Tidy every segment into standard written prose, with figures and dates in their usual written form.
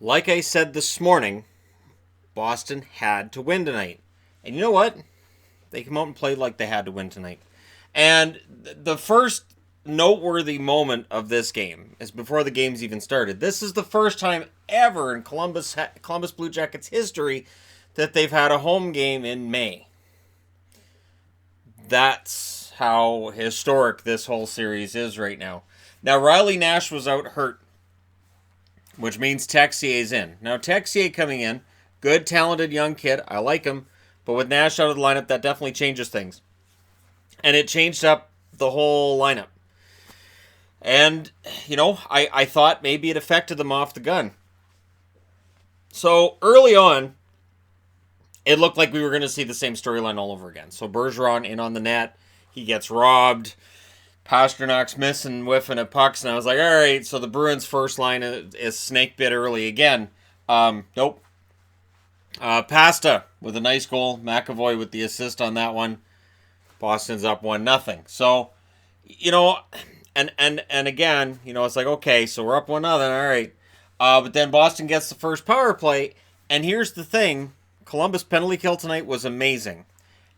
Like I said this morning, Boston had to win tonight. And you know what? They come out and played like they had to win tonight. And the first noteworthy moment of this game is before the game's even started. This is the first time ever in Columbus Blue Jackets history that they've had a home game in May. That's how historic this whole series is right now. Now, Riley Nash was out hurt, which means Texier's in. Now, Texier coming in, good, talented young kid. I like him. But with Nash out of the lineup, that definitely changes things. And it changed up the whole lineup. And, I thought maybe it affected them off the gun. So, early on, it looked like we were going to see the same storyline all over again. So, Bergeron in on the net. He gets robbed. Pasternak's missing, whiffing at pucks. And I was like, all right, so the Bruins' first line is snake bit early again. Nope. Pasta with a nice goal. McAvoy with the assist on that one. Boston's up 1-0. So, and again, it's like, okay, so we're up 1-0, all right. But then Boston gets the first power play, and here's the thing. Columbus penalty kill tonight was amazing.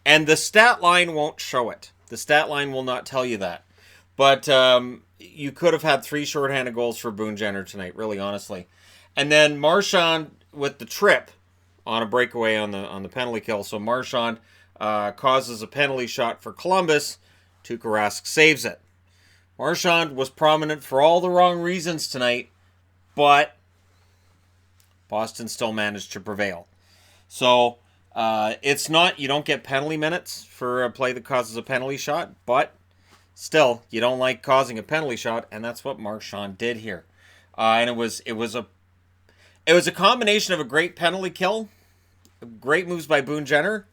And the stat line won't show it. The stat line will not tell you that. But you could have had 3 shorthanded goals for Boone Jenner tonight, really, honestly. And then Marchand with the trip on a breakaway on the penalty kill. So Marchand causes a penalty shot for Columbus. Tuukka Rask saves it. Marchand was prominent for all the wrong reasons tonight, but Boston still managed to prevail. So it's not, you don't get penalty minutes for a play that causes a penalty shot, but still, you don't like causing a penalty shot, and that's what Marchand did here. And it was a combination of a great penalty kill, great moves by Boone Jenner,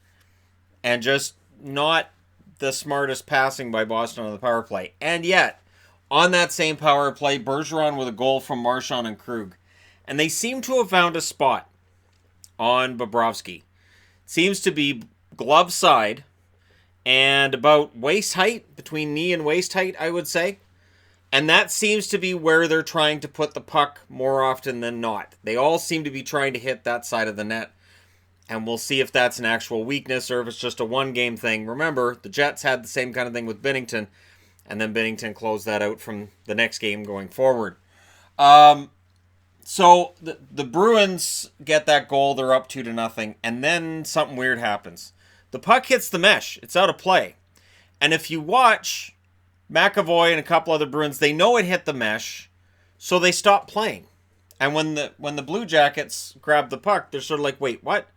and just not the smartest passing by Boston on the power play. And yet, on that same power play, Bergeron with a goal from Marchand and Krug. And they seem to have found a spot on Bobrovsky. Seems to be glove side and about waist height, between knee and waist height, I would say. And that seems to be where they're trying to put the puck more often than not. They all seem to be trying to hit that side of the net. And we'll see if that's an actual weakness or if it's just a one-game thing. Remember, the Jets had the same kind of thing with Binnington. And then Binnington closed that out from the next game going forward. So the Bruins get that goal. They're up 2-0. And then something weird happens. The puck hits the mesh. It's out of play. And if you watch McAvoy and a couple other Bruins, they know it hit the mesh, so they stop playing. And when the Blue Jackets grab the puck, they're sort of like, wait, what?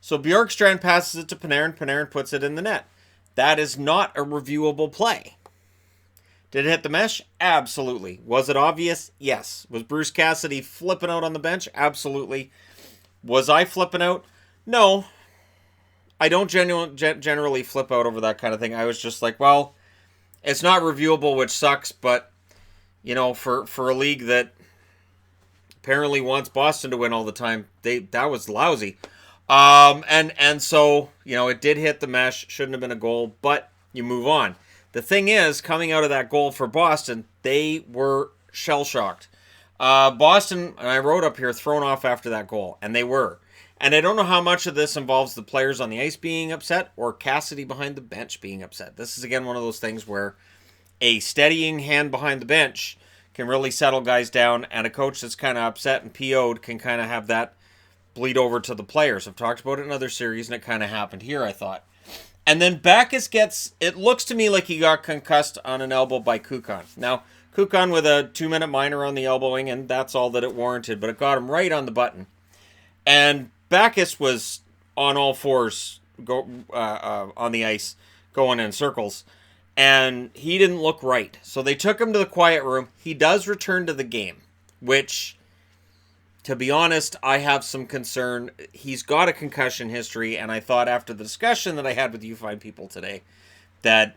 So Bjorkstrand passes it to Panarin. Panarin puts it in the net. That is not a reviewable play. Did it hit the mesh? Absolutely. Was it obvious? Yes. Was Bruce Cassidy flipping out on the bench? Absolutely. Was I flipping out? No. I don't generally flip out over that kind of thing. I was just like, well, it's not reviewable, which sucks, but, for a league that apparently wants Boston to win all the time, that was lousy. And so, it did hit the mesh, shouldn't have been a goal, but you move on. The thing is, coming out of that goal for Boston, they were shell-shocked. Boston, and I wrote up here, thrown off after that goal, and they were. And I don't know how much of this involves the players on the ice being upset or Cassidy behind the bench being upset. This is, again, one of those things where a steadying hand behind the bench can really settle guys down, and a coach that's kind of upset and PO'd can kind of have that bleed over to the players. I've talked about it in other series, and it kind of happened here, I thought. And then Backes it looks to me like he got concussed on an elbow by Kukan. Now, Kukan with a 2-minute minor on the elbowing, and that's all that it warranted, but it got him right on the button. And Backes was on all fours on the ice, going in circles, and he didn't look right. So they took him to the quiet room. He does return to the game, which, to be honest, I have some concern. He's got a concussion history, and I thought after the discussion that I had with you fine people today that,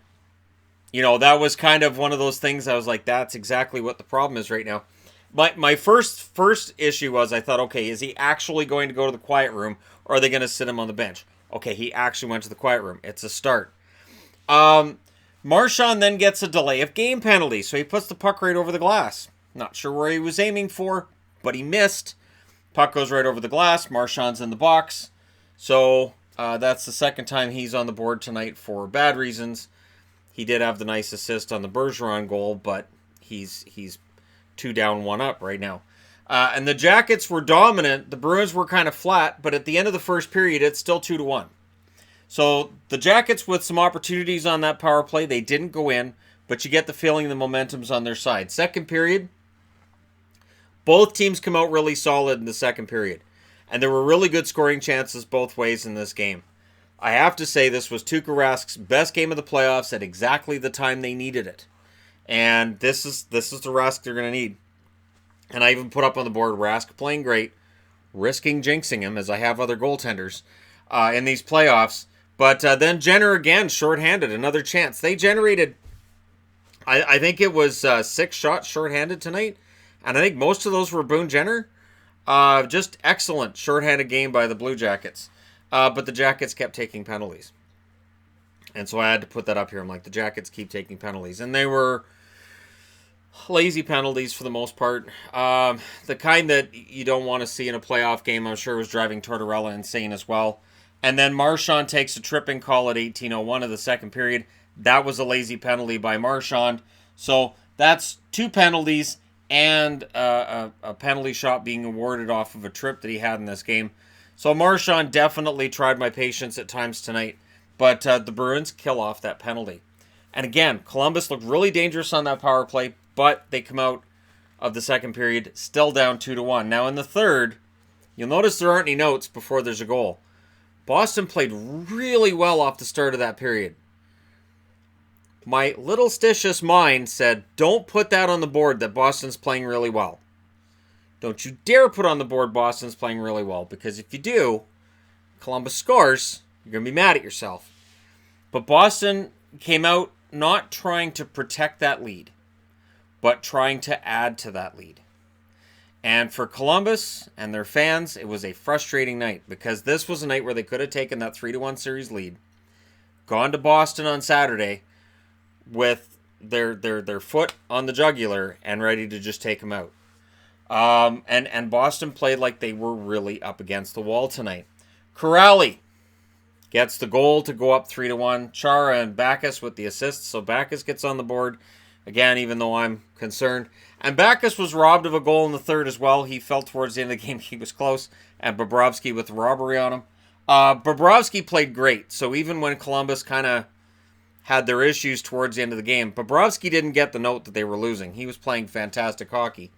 that was kind of one of those things I was like, that's exactly what the problem is right now. My first issue was I thought, okay, is he actually going to go to the quiet room, or are they going to sit him on the bench? Okay, he actually went to the quiet room. It's a start. Marchand then gets a delay of game penalty, so he puts the puck right over the glass. Not sure where he was aiming for, but he missed. Puck goes right over the glass. Marchand's in the box. So that's the second time he's on the board tonight for bad reasons. He did have the nice assist on the Bergeron goal, but he's 2 down, 1 up right now. And the Jackets were dominant. The Bruins were kind of flat, but at the end of the first period, it's still 2-1. So the Jackets with some opportunities on that power play, they didn't go in, but you get the feeling the momentum's on their side. Second period, both teams come out really solid in the second period. And there were really good scoring chances both ways in this game. I have to say this was Tuukka Rask's best game of the playoffs at exactly the time they needed it. And this is the Rask they're going to need. And I even put up on the board Rask playing great, risking jinxing him as I have other goaltenders in these playoffs. But then Jenner again, shorthanded, another chance. They generated, I think it was 6 shots shorthanded tonight. And I think most of those were Boone Jenner. Just excellent shorthanded game by the Blue Jackets. But the Jackets kept taking penalties. And so I had to put that up here. I'm like, the Jackets keep taking penalties. And they were lazy penalties for the most part. The kind that you don't want to see in a playoff game, I'm sure was driving Tortorella insane as well. And then Marchand takes a tripping call at 18:01 of the second period. That was a lazy penalty by Marchand. So that's 2 penalties and a penalty shot being awarded off of a trip that he had in this game. So Marchand definitely tried my patience at times tonight. But the Bruins kill off that penalty. And again, Columbus looked really dangerous on that power play, but they come out of the second period still down 2-1. Now in the third, you'll notice there aren't any notes before there's a goal. Boston played really well off the start of that period. My little stitious mind said, don't put that on the board that Boston's playing really well. Don't you dare put on the board Boston's playing really well, because if you do, Columbus scores, you're going to be mad at yourself. But Boston came out not trying to protect that lead, but trying to add to that lead. And for Columbus and their fans, it was a frustrating night, because this was a night where they could have taken that 3-1 series lead, gone to Boston on Saturday with their foot on the jugular and ready to just take them out. And Boston played like they were really up against the wall tonight. Corrali gets the goal to go up 3-1. Chara and Backes with the assists, so Backes gets on the board again, even though I'm concerned. And Backes was robbed of a goal in the third as well. He felt towards the end of the game he was close, and Bobrovsky with the robbery on him. Bobrovsky played great, so even when Columbus kind of had their issues towards the end of the game, Bobrovsky didn't get the note that they were losing. He was playing fantastic hockey.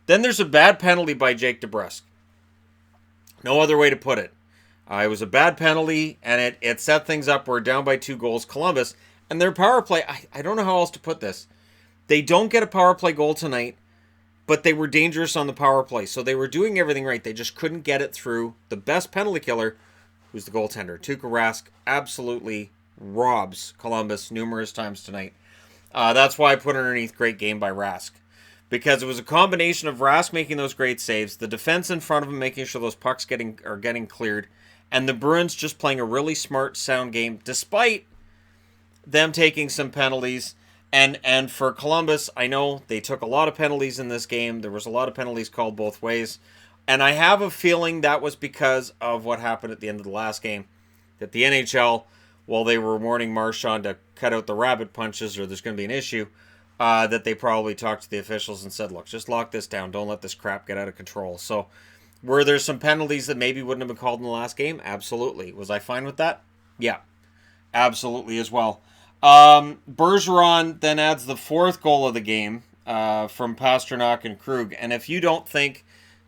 Then there's a bad penalty by Jake DeBrusk. No other way to put it. It was a bad penalty, and it set things up. We're down by 2 goals. Columbus, and their power play, I don't know how else to put this. They don't get a power play goal tonight, but they were dangerous on the power play. So they were doing everything right. They just couldn't get it through the best penalty killer, who's the goaltender. Tuukka Rask absolutely robs Columbus numerous times tonight. That's why I put underneath great game by Rask. Because it was a combination of Rask making those great saves, the defense in front of him making sure those pucks are getting cleared, and the Bruins just playing a really smart, sound game, despite them taking some penalties. And for Columbus, I know they took a lot of penalties in this game. There was a lot of penalties called both ways. And I have a feeling that was because of what happened at the end of the last game. That the NHL, while they were warning Marchand to cut out the rabbit punches or there's going to be an issue, that they probably talked to the officials and said, look, just lock this down. Don't let this crap get out of control. So were there some penalties that maybe wouldn't have been called in the last game? Absolutely. Was I fine with that? Yeah, absolutely as well. Bergeron then adds the 4th goal of the game from Pastrnak and Krug. And if you don't think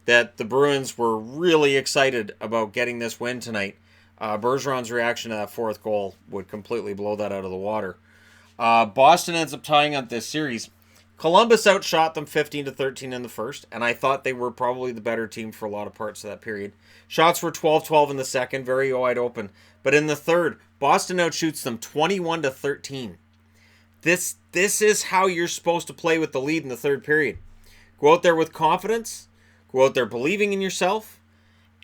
that the Bruins were really excited about getting this win tonight, Bergeron's reaction to that 4th goal would completely blow that out of the water. Boston ends up tying up this series. Columbus outshot them 15-13 in the first, and I thought they were probably the better team for a lot of parts of that period. Shots were 12-12 in the second, very wide open. But in the third, Boston outshoots them 21-13. This is how you're supposed to play with the lead in the third period. Go out there with confidence, go out there believing in yourself,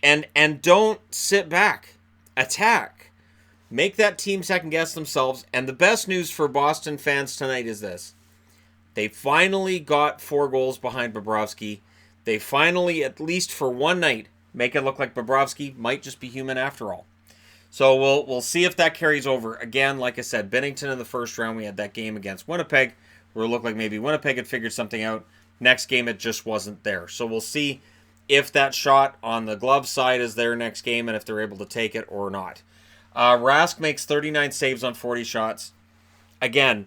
and don't sit back. Attack. Make that team second guess themselves. And the best news for Boston fans tonight is this. They finally got 4 goals behind Bobrovsky. they finally, at least for one night, make it look like Bobrovsky might just be human after all. So we'll see if that carries over. Again, like I said, Bennington in the first round, we had that game against Winnipeg where it looked like maybe Winnipeg had figured something out. Next game, it just wasn't there. So we'll see if that shot on the glove side is their next game and if they're able to take it or not. Rask makes 39 saves on 40 shots. Again,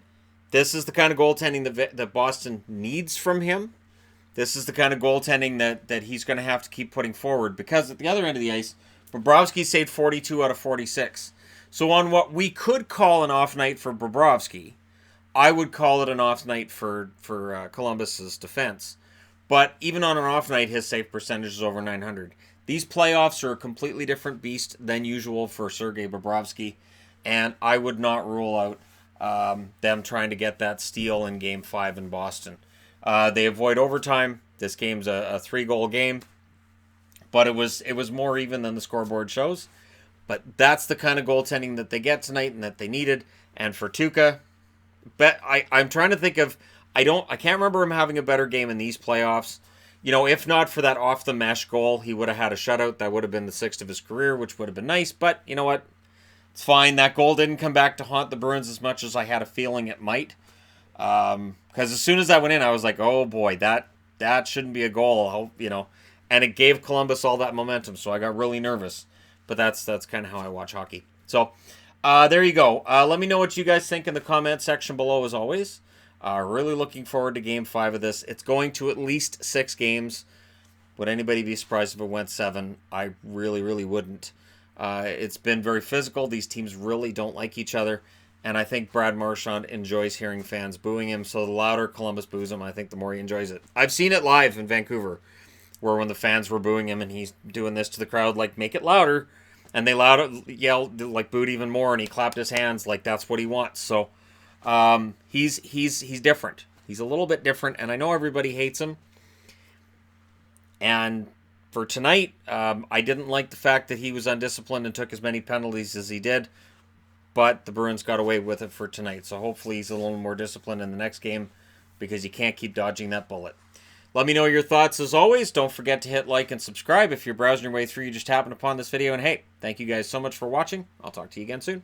this is the kind of goaltending that Boston needs from him. This is the kind of goaltending that he's going to have to keep putting forward, because at the other end of the ice, Bobrovsky saved 42 out of 46. So on what we could call an off night for Bobrovsky, I would call it an off night for Columbus's defense. But even on an off night, his save percentage is over 900. These playoffs are a completely different beast than usual for Sergei Bobrovsky, and I would not rule out them trying to get that steal in Game 5 in Boston. They avoid overtime. This game's a 3-goal game, but it was more even than the scoreboard shows. But that's the kind of goaltending that they get tonight and that they needed. And for Tuukka, I'm trying to think of, I can't remember him having a better game in these playoffs. You know, if not for that off the mesh goal, he would have had a shutout. That would have been the 6th of his career, which would have been nice. But you know what? It's fine. That goal didn't come back to haunt the Bruins as much as I had a feeling it might. Because as soon as that went in, I was like, oh boy, that shouldn't be a goal. You know, and it gave Columbus all that momentum, so I got really nervous. But that's kind of how I watch hockey. So there you go. Let me know what you guys think in the comment section below, as always. Really looking forward to Game 5 of this. It's going to at least 6 games. Would anybody be surprised if it went 7? I really, really wouldn't. It's been very physical. These teams really don't like each other. And I think Brad Marchand enjoys hearing fans booing him. So the louder Columbus boos him, I think the more he enjoys it. I've seen it live in Vancouver, where when the fans were booing him and he's doing this to the crowd, like, make it louder. And they yelled, like, booed even more, and he clapped his hands like that's what he wants. So he's different. He's a little bit different, and I know everybody hates him. And for tonight, I didn't like the fact that he was undisciplined and took as many penalties as he did. But the Bruins got away with it for tonight. So hopefully he's a little more disciplined in the next game, because you can't keep dodging that bullet. Let me know your thoughts as always. Don't forget to hit like and subscribe if you're browsing your way through. You just happened upon this video. And hey, thank you guys so much for watching. I'll talk to you again soon.